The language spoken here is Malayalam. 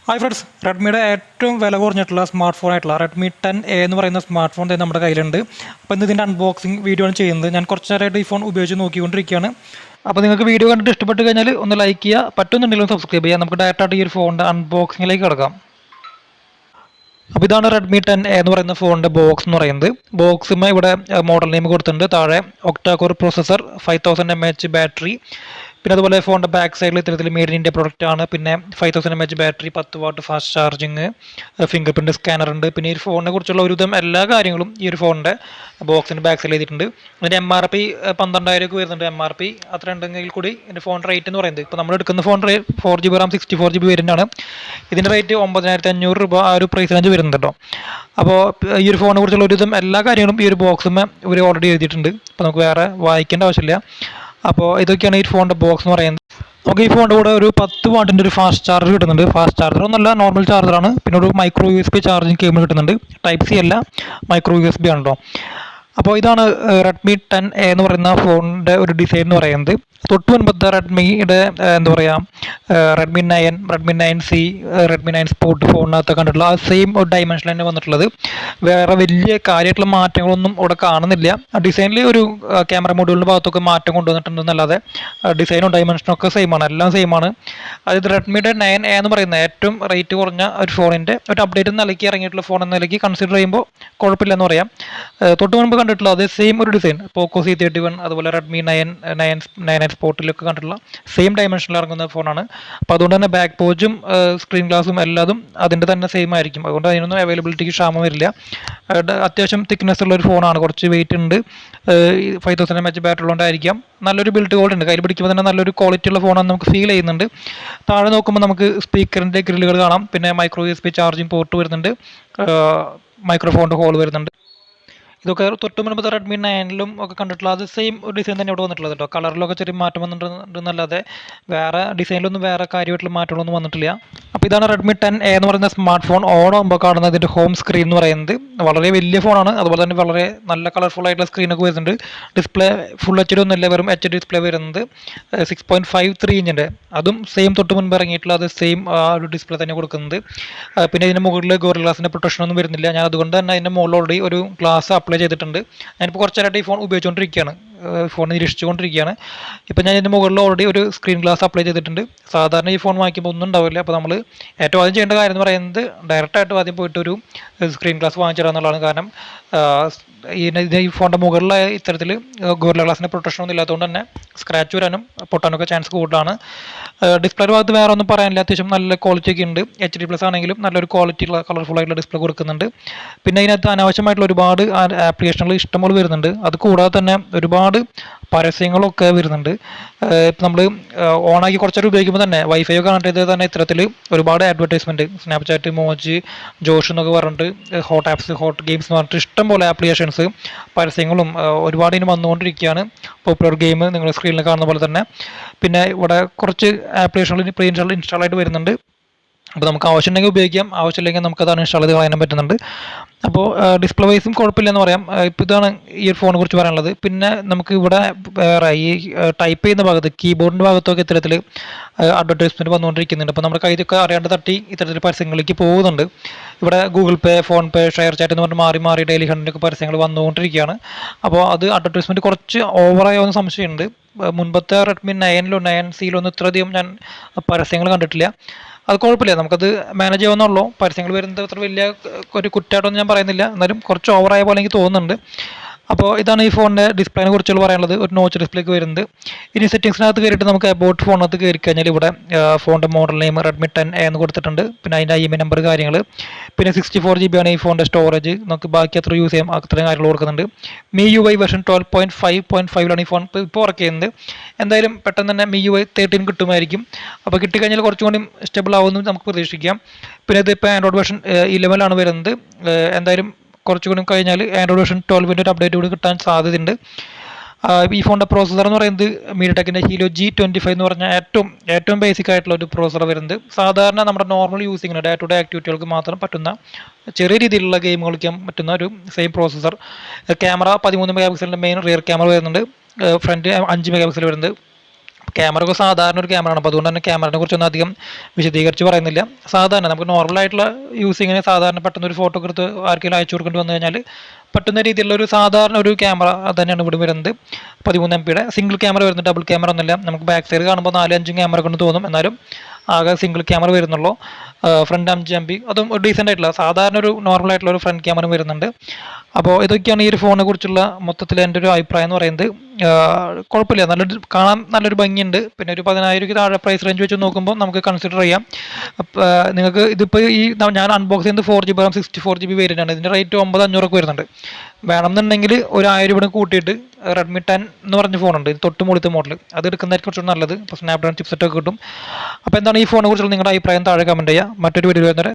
ഹായ് ഫ്രണ്ട്സ്, റെഡ്മിയുടെ ഏറ്റവും വില കുറഞ്ഞിട്ടുള്ള സ്മാർട്ട് ഫോൺ ആയിട്ടുള്ള റെഡ്മി 10A എന്ന് പറയുന്ന സ്മാർട്ട് ഫോൺ നമ്മുടെ കയ്യിലുണ്ട്. അപ്പോൾ ഇന്ന് ഇതിൻ്റെ അൺബോക്സിങ് വീഡിയോ ആണ് ചെയ്യുന്നത്. ഞാൻ കുറച്ച് നേരമായിട്ട് ഈ ഫോൺ ഉപയോഗിച്ച് നോക്കിക്കൊണ്ടിരിക്കുകയാണ്. അപ്പോൾ നിങ്ങൾക്ക് വീഡിയോ കണ്ടിട്ട് ഇഷ്ടപ്പെട്ട് കഴിഞ്ഞാൽ ഒന്ന് ലൈക്ക് ചെയ്യുക, പറ്റുന്നുണ്ടെങ്കിലും സബ്സ്ക്രൈബ് ചെയ്യുക. നമുക്ക് ഡയറക്റ്റായിട്ട് ഈ ഒരു ഫോണിൻ്റെ അൺബോക്സിങ്ങിലേക്ക് കിടക്കാം. അപ്പോൾ ഇതാണ് റെഡ്മി 10A എന്ന് പറയുന്ന ഫോണിൻ്റെ ബോക്സ് എന്ന് പറയുന്നത്. ബോക്സിന് ഇവിടെ മോഡൽ നെയിം കൊടുത്തിട്ടുണ്ട്. താഴെ octa-core പ്രോസസ്സർ, 5000 mAh ബാറ്ററി, പിന്നെ അതുപോലെ ഫോണിൻ്റെ ബാക്ക് സൈഡിൽ ഇത്തരത്തിൽ മെയ്ഡ് ഇൻ ഇന്ത്യ പ്രൊഡക്റ്റ് ആണ്. പിന്നെ 5000 mAh battery, 10 what fast charging, finger print scanner ഉണ്ട്. പിന്നെ ഈ ഫോണിനെ കുറിച്ചുള്ള ഒരുവിധം എല്ലാ കാര്യങ്ങളും ഈ ഒരു ഫോണിൻ്റെ ബോക്സിൻ്റെ ബാക്ക് സൈഡിൽ ചെയ്തിട്ടുണ്ട്. ഇതിൻ്റെ MRP 12,000 വരുന്നുണ്ട്. MRP അത്ര ഉണ്ടെങ്കിൽ കൂടി ഇതിൻ്റെ ഫോൺ റേറ്റ് എന്ന് പറയുന്നത്, ഇപ്പോൾ നമ്മൾ എടുക്കുന്ന phone 4GB RAM 64GB variant ആണ്. ഇതിൻ്റെ റേറ്റ് 9,500 രൂപ ആ ഒരു പ്രൈസ് റേഞ്ച് വരുന്നുണ്ട് കേട്ടോ. അപ്പോൾ ഈ ഒരു ഫോണിനെ കുറിച്ചുള്ള ഒരുവിധം എല്ലാ കാര്യങ്ങളും ഈ ഒരു ബോക്സുമേ ഇവർ ഓൾറെഡി എഴുതിയിട്ടുണ്ട്. അപ്പോൾ നമുക്ക് വേറെ വായിക്കേണ്ട ആവശ്യമില്ല. അപ്പോൾ ഇതൊക്കെയാണ് ഈ ഫോണിൻ്റെ ബോക്സ് എന്ന് പറയുന്നത്. നമുക്ക് ഈ ഫോണിൻ്റെ കൂടെ ഒരു 10 വാട്ടിൻ്റെ ഒരു ഫാസ്റ്റ് ചാർജർ കിട്ടുന്നുണ്ട്. ഫാസ്റ്റ് ചാർജർ ഒന്നല്ല, നോർമൽ ചാർജറാണ്. പിന്നെ ഒരു മൈക്രോ USB ചാർജിങ് കേബിൾ കിട്ടുന്നുണ്ട്. Type C അല്ല, മൈക്രോ USB ആണ് കേട്ടോ. അപ്പോൾ ഇതാണ് റെഡ്മി 10A എന്ന് പറയുന്ന ഫോണിൻ്റെ ഒരു ഡിസൈൻ എന്ന് പറയുന്നത്. തൊട്ട് മുൻപത്തെ റെഡ്മിയുടെ എന്താ പറയുക, Redmi 9, Redmi 9C, Redmi 9 sport ഫോണിനകത്ത് കണ്ടിട്ടുള്ള ആ സെയിം ഒരു ഡയമെൻഷൻ തന്നെ വന്നിട്ടുള്ളത്. വേറെ വലിയ കാര്യമായിട്ടുള്ള മാറ്റങ്ങളൊന്നും ഇവിടെ കാണുന്നില്ല. ഡിസൈനിൽ ഒരു ക്യാമറ മൊഡ്യൂളിൻ്റെ ഭാഗത്തൊക്കെ മാറ്റം കൊണ്ടുവന്നിട്ടുണ്ടെന്നല്ലാതെ ഡിസൈനും ഡയമെൻഷനും ഒക്കെ സെയിം ആണ്, എല്ലാം സെയിം ആണ്. അതായത് റെഡ്മിയുടെ 9A എന്ന് പറയുന്ന ഏറ്റവും റേറ്റ് കുറഞ്ഞ ഒരു ഫോണിൻ്റെ ഒരു അപ്ഡേറ്റ് നിലയ്ക്ക് ഇറങ്ങിയിട്ടുള്ള ഫോൺ എന്ന നിലയ്ക്ക് കൺസിഡർ ചെയ്യുമ്പോൾ കുഴപ്പമില്ലെന്ന് പറയാം. തൊട്ട് മുൻപ് കണ്ടിട്ടുള്ള അതേ സെയിം ഒരു ഡിസൈൻ പോക്കോ C31, അതുപോലെ റെഡ്മി 9 സ്പോർട്ടിലൊക്കെ കണ്ടിട്ടുള്ള സെയിം ഡയമെൻഷനിൽ ഇറങ്ങുന്ന ഫോണാണ്. അപ്പോൾ അതുകൊണ്ട് തന്നെ ബാക്ക് പോച്ചും സ്ക്രീൻ ഗ്ലാസും എല്ലാതും അതിൻ്റെ തന്നെ സെയിം ആയിരിക്കും. അതുകൊണ്ട് അതിനൊന്നും അവൈലബിലിറ്റിക്ക് ക്ഷാമം വരില്ല. അത്യാവശ്യം തിക്നെസ് ഉള്ള ഒരു ഫോണാണ്, കുറച്ച് വെയിറ്റ് ഉണ്ട്. 5000 mAh ബാറ്ററി ഉള്ളതുകൊണ്ടായിരിക്കാം നല്ലൊരു ബിൽഡ് ക്വാളിറ്റി ഉണ്ട്. കയ്യിൽ പിടിക്കുമ്പോൾ തന്നെ നല്ലൊരു ക്വാളിറ്റി ഉള്ള ഫോണാണ് നമുക്ക് ഫീൽ ചെയ്യുന്നുണ്ട്. താഴെ നോക്കുമ്പോൾ നമുക്ക് സ്പീക്കറിൻ്റെ ഗ്രില്ലുകൾ കാണാം. പിന്നെ മൈക്രോ USB ചാർജിങ് പോർട്ട് വരുന്നുണ്ട്, മൈക്രോഫോണിൻ്റെ ഹോൾ വരുന്നുണ്ട്. ഇതൊക്കെ തൊട്ട് മുൻപത്തെ റെഡ്മി 9ലും ഒക്കെ കണ്ടിട്ടുള്ള അത് സെയിം ഒരു ഡിസൈൻ തന്നെ ഇവിടെ വന്നിട്ടുള്ളത് കേട്ടോ. കളറിലൊക്കെ ചെറിയ മാറ്റം വന്നിട്ടുണ്ടെന്നല്ലാതെ വേറെ ഡിസൈനിലൊന്നും വേറെ കാര്യമായിട്ടുള്ള മാറ്റങ്ങളൊന്നും വന്നിട്ടില്ല. അപ്പോൾ ഇതാണ് റെഡ്മി 10A എന്ന് പറയുന്ന സ്മാർട്ട് ഫോൺ. ഓൺ ആകുമ്പോൾ കാണുന്ന ഇതിൻ്റെ ഹോം സ്ക്രീൻ എന്ന് പറയുന്നത് വളരെ വലിയ ഫോണാണ്. അതുപോലെ തന്നെ വളരെ നല്ല കളർഫുൾ ആയിട്ടുള്ള സ്ക്രീനൊക്കെ വരുന്നുണ്ട്. ഡിസ്പ്ലേ ഫുൾ HD ഒന്നുമില്ല, വെറും HD ഡിസ്പ്ലേ വരുന്നത്. 6.53 ഇഞ്ചിൻ്റെ, അതും സെയിം തൊട്ട് മുൻപ് ഇറങ്ങിയിട്ടുള്ള അത് സെയിം ഒരു ഡിസ്പ്ലേ തന്നെ കൊടുക്കുന്നത്. പിന്നെ ഇതിന് മുകളിൽ ഗോറില്ല ഗ്ലാസിൻ്റെ പ്രൊട്ടക്ഷനൊന്നും വരുന്നില്ല. ഞാൻ അതുകൊണ്ട് തന്നെ അതിൻ്റെ മുകളിൽ ഓൾറെഡി ഒരു ഗ്ലാസ് അപ്ലൈ ചെയ്തിട്ടുണ്ട്. ഞാനിപ്പോൾ കുറച്ച് നേരമായിട്ട് ഈ ഫോൺ ഉപയോഗിച്ചുകൊണ്ടിരിക്കുകയാണ്, ഫോൺ നിരീക്ഷിച്ചുകൊണ്ടിരിക്കുകയാണ്. ഇപ്പം ഞാൻ ഇതിൻ്റെ മുകളിൽ ഓൾറെഡി ഒരു സ്ക്രീൻ ഗ്ലാസ് അപ്ലൈ ചെയ്തിട്ടുണ്ട്. സാധാരണ ഈ ഫോൺ വാങ്ങിക്കുമ്പോൾ ഒന്നും ഉണ്ടാവില്ല. അപ്പോൾ നമ്മൾ ഏറ്റവും ആദ്യം ചെയ്യേണ്ട കാര്യം എന്ന് പറയുന്നത് ഡയറക്റ്റായിട്ട് ആദ്യം പോയിട്ട് ഒരു സ്ക്രീൻ ഗ്ലാസ് വാങ്ങിച്ചിടുക എന്നുള്ളതാണ്. കാരണം ഈ ഫോണിൻ്റെ മുകളിൽ ഇത്തരത്തിൽ ഗോറില്ല ഗ്ലാസിൻ്റെ പ്രൊട്ടക്ഷൻ ഒന്നും ഇല്ലാത്തതുകൊണ്ട് തന്നെ സ്ക്രാച്ച് വരാനും പൊട്ടാനൊക്കെ ചാൻസ് കൂടുതലാണ്. ഡിസ്പ്ലേ ഭാഗത്ത് വേറെ ഒന്നും പറയാനില്ല, അത്യാവശ്യം നല്ല ക്വാളിറ്റി ഒക്കെ ഉണ്ട്. HD+ ആണെങ്കിലും നല്ലൊരു ക്വാളിറ്റി ഉള്ള കളർഫുൾ ആയിട്ടുള്ള ഡിസ്പ്ലേ കൊടുക്കുന്നുണ്ട്. പിന്നെ ഇതിനകത്ത് അനാവശ്യമായിട്ടുള്ള ഒരുപാട് ആപ്ലിക്കേഷനുകൾ ഇഷ്ടംപോലെ വരുന്നുണ്ട്. അത് കൂടാതെ തന്നെ ഒരുപാട് പരസ്യങ്ങളൊക്കെ വരുന്നുണ്ട്. ഇപ്പം നമ്മൾ ഓണാക്കി കുറച്ചേരം ഉപയോഗിക്കുമ്പോൾ തന്നെ വൈഫൈ ഒക്കെ കണക്ട് ചെയ്ത് തന്നെ ഇത്തരത്തിൽ ഒരുപാട് അഡ്വർടൈസ്മെൻറ്റ്, സ്നാപ്ചാറ്റ്, മോജ്, ജോഷ് എന്നൊക്കെ പറഞ്ഞിട്ട് ഹോട്ട് ആപ്സ്, ഹോട്ട് ഗെയിംസ് എന്ന് പറഞ്ഞിട്ട് ഇഷ്ടംപോലെ ആപ്ലിക്കേഷൻസ് പരസ്യങ്ങളും ഒരുപാട് ഇനി വന്നുകൊണ്ടിരിക്കുകയാണ്. പോപ്പുലർ ഗെയിം നിങ്ങൾ സ്ക്രീനിൽ കാണുന്ന പോലെ തന്നെ. പിന്നെ ഇവിടെ കുറച്ച് ആപ്ലിക്കേഷനുകൾ പ്രീ ഇൻസ്റ്റാൾ ആയിട്ട് വരുന്നുണ്ട്. അപ്പോൾ നമുക്ക് ആവശ്യമുണ്ടെങ്കിൽ ഉപയോഗിക്കാം, ആവശ്യമില്ലെങ്കിൽ നമുക്ക് അത് ഇൻസ്റ്റാൾ ചെയ്ത് കളയാൻ പറ്റുന്നുണ്ട്. അപ്പോൾ ഡിസ്പ്ലേ വൈസും കുഴപ്പമില്ലെന്ന് പറയാം. ഇപ്പോൾ ഇതാണ് ഈ ഒരു ഫോണിനെ കുറിച്ച് പറയാനുള്ളത്. പിന്നെ നമുക്ക് ഇവിടെ വേറെ ഈ ടൈപ്പ് ചെയ്യുന്ന ഭാഗത്ത് കീബോർഡിൻ്റെ ഭാഗത്തൊക്കെ ഇത്തരത്തിൽ അഡ്വർടൈസ്മെൻറ്റ് വന്നുകൊണ്ടിരിക്കുന്നുണ്ട്. അപ്പോൾ നമ്മുടെ കയ്യിലൊക്കെ അറിയാണ്ട് തട്ടി ഇത്തരത്തിൽ പരസ്യങ്ങളിലേക്ക് പോകുന്നുണ്ട്. ഇവിടെ ഗൂഗിൾ പേ, ഫോൺ പേ, ഷെയർ ചാറ്റ് എന്ന് പറഞ്ഞ് മാറി മാറി ഡെയിലി ഹണ്ടിൻ്റെയൊക്കെ പരസ്യങ്ങൾ വന്നുകൊണ്ടിരിക്കുകയാണ്. അപ്പോൾ അത് അഡ്വർടൈസ്മെൻറ്റ് കുറച്ച് ഓവറായോന്ന് സംശയമുണ്ട്. മുൻപത്തെ റെഡ്മി 9ലോ 9Cയിലോ ഒന്നും ഇത്രയധികം ഞാൻ പരസ്യങ്ങൾ കണ്ടിട്ടില്ല. അത് കുഴപ്പമില്ല, നമുക്കത് മാനേജ് ചെയ്യാവുന്നുള്ളൂ. പരസ്യങ്ങൾ വരുന്നത് അത്ര വലിയ ഒരു കുറ്റമായിട്ടൊന്നും ഞാൻ പറയുന്നില്ല, എന്നാലും കുറച്ച് ഓവറായ പോലെ എനിക്ക് തോന്നുന്നുണ്ട്. അപ്പോൾ ഇതാണ് ഈ ഫോണിൻ്റെ ഡിസ്പ്ലേനെ കുറിച്ചുള്ള പറയാനുള്ളത്. ഒരു നോച്ച് ഡിസ്പ്ലേക്ക് വരുന്നത്. ഇനി സെറ്റിംഗ്സിനകത്ത് കയറിയിട്ട് നമുക്ക് അബൌട്ട് ഫോണിനകത്ത് കയറി കഴിഞ്ഞാൽ ഇവിടെ ഫോണിൻ്റെ മോഡൽ നെയിം റെഡ്മി 10A എന്ന് കൊടുത്തിട്ടുണ്ട്. പിന്നെ അതിൻ്റെ IMEI നമ്പർ കാര്യങ്ങൾ. പിന്നെ 64GB ആണ് ഈ ഫോണിൻ്റെ സ്റ്റോറേജ്. നമുക്ക് ബാക്കി അത്ര യൂസ് ചെയ്യാം, അത്രയും കാര്യങ്ങൾ കൊടുക്കുന്നുണ്ട്. MIUI വെർഷൻ 12.5.5 ഈ ഫോൺ ഇപ്പോൾ വർക്ക് ചെയ്യുന്നത്. എന്തായാലും പെട്ടെന്ന് തന്നെ MIUI 13 കിട്ടുമായിരിക്കും. അപ്പോൾ കിട്ടിക്കഴിഞ്ഞാൽ കുറച്ചും കൂടി സ്റ്റേബിൾ ആവുമെന്ന് നമുക്ക് പ്രതീക്ഷിക്കാം. പിന്നെ ഇതിപ്പോൾ ആൻഡ്രോയിഡ് വെർഷൻ 11 വരുന്നത്. എന്തായാലും കുറച്ചുകൂടി കഴിഞ്ഞാൽ ആൻഡ്രോയിഡ് വെർഷൻ 12ൻ്റെ ഒരു അപ്ഡേറ്റ് കൂടി കിട്ടാൻ സാധ്യതയുണ്ട്. ഈ ഫോണിൻ്റെ പ്രോസസ്സർ എന്ന് പറയുന്നത് MediaTekൻ്റെ Helio G25 എന്ന് പറഞ്ഞാൽ ഏറ്റവും ബേസിക് ആയിട്ടുള്ള ഒരു പ്രോസസ്സർ വരുന്നത്. സാധാരണ നമ്മുടെ നോർമൽ യൂസിങ്ങിന് ഡേ ടു ഡേ ആക്ടിവിറ്റികൾക്ക് മാത്രം പറ്റുന്ന ചെറിയ രീതിയിലുള്ള ഗെയിം കളിക്കാൻ പറ്റുന്ന ഒരു same processor. Camera 13 MP main rear camera വരുന്നുണ്ട്. ഫ്രണ്ട് 5 MP വരുന്നുണ്ട്. ക്യാമറ ഒക്കെ സാധാരണ ഒരു ക്യാമറ ആണ്. അപ്പോൾ അതുകൊണ്ട് തന്നെ ക്യാമറയെ കുറിച്ചൊന്നും അധികം വിശദീകരിച്ച് പറയുന്നില്ല. സാധാരണ നമുക്ക് നോർമൽ ആയിട്ടുള്ള യൂസിങ്ങിന് സാധാരണ പെട്ടെന്ന് ഒരു ഫോട്ടോ എടുത്ത് ആർക്കെങ്കിലും അയച്ചു കൊടുക്കേണ്ടി വന്നു കഴിഞ്ഞാൽ പറ്റുന്ന രീതിയിലുള്ള ഒരു സാധാരണ ഒരു ക്യാമറ തന്നെയാണ് ഇവിടെ വരുന്നത്. 13 MP സിംഗിൾ ക്യാമറ വരുന്നത്, ഡബിൾ ക്യാമറ ഒന്നുമില്ല. നമുക്ക് ബാക്ക് സൈഡ് കാണുമ്പോൾ 4-5 ക്യാമറ കൊണ്ട് തോന്നും, എന്നാലും ആകെ സിംഗിൾ ക്യാമറ വരുന്നുള്ളൂ. ഫ്രണ്ട് 5 MP, അതും ഡീസൻ്റ് ആയിട്ടുള്ള സാധാരണ ഒരു നോർമൽ ആയിട്ടുള്ള ഒരു ഫ്രണ്ട് ക്യാമറ വരുന്നുണ്ട്. അപ്പോൾ ഇതൊക്കെയാണ് ഈ ഒരു ഫോണിനെ കുറിച്ചുള്ള മൊത്തത്തിൽ എൻ്റെ ഒരു അഭിപ്രായം എന്ന് പറയുന്നത്. കുഴപ്പമില്ല, നല്ലൊരു കാണാൻ നല്ലൊരു ഭംഗിയുണ്ട്. പിന്നെ ഒരു 10,000 രൂപയ്ക്ക് താഴെ പ്രൈസ് റേഞ്ച് വെച്ച് നോക്കുമ്പോൾ നമുക്ക് കൺസിഡർ ചെയ്യാം. നിങ്ങൾക്ക് ഇതിപ്പോൾ ഈ ഞാൻ അൺബോക്സ് ചെയ്യുന്നത് 4GB RAM 64GB വേരിയൻ്റ് ആണ്. ഇതിൻ്റെ റേറ്റ് 9,500 വരുന്നുണ്ട്. വേണമെന്നുണ്ടെങ്കിൽ ഒരു 1000 രൂപ കൂട്ടിയിട്ട് റെഡ്മി 10 എന്ന് പറഞ്ഞ ഫോണുണ്ട്, തൊട്ട് മുകളിലത്തെ മോഡൽ, അത് എടുക്കുന്നതായിരിക്കും കുറച്ചുകൂടി നല്ലത്. അപ്പോൾ സ്നാപ്ഡ്രാഗൺ ചിപ്സെറ്റ് ഒക്കെ കിട്ടും. അപ്പോൾ എന്താണ് ഈ ഫോണിനെ കുറിച്ചുള്ള നിങ്ങളുടെ അഭിപ്രായം താഴെ കമൻറ്റ് ചെയ്യുക. മറ്റൊരു വീഡിയോ വരുന്നത്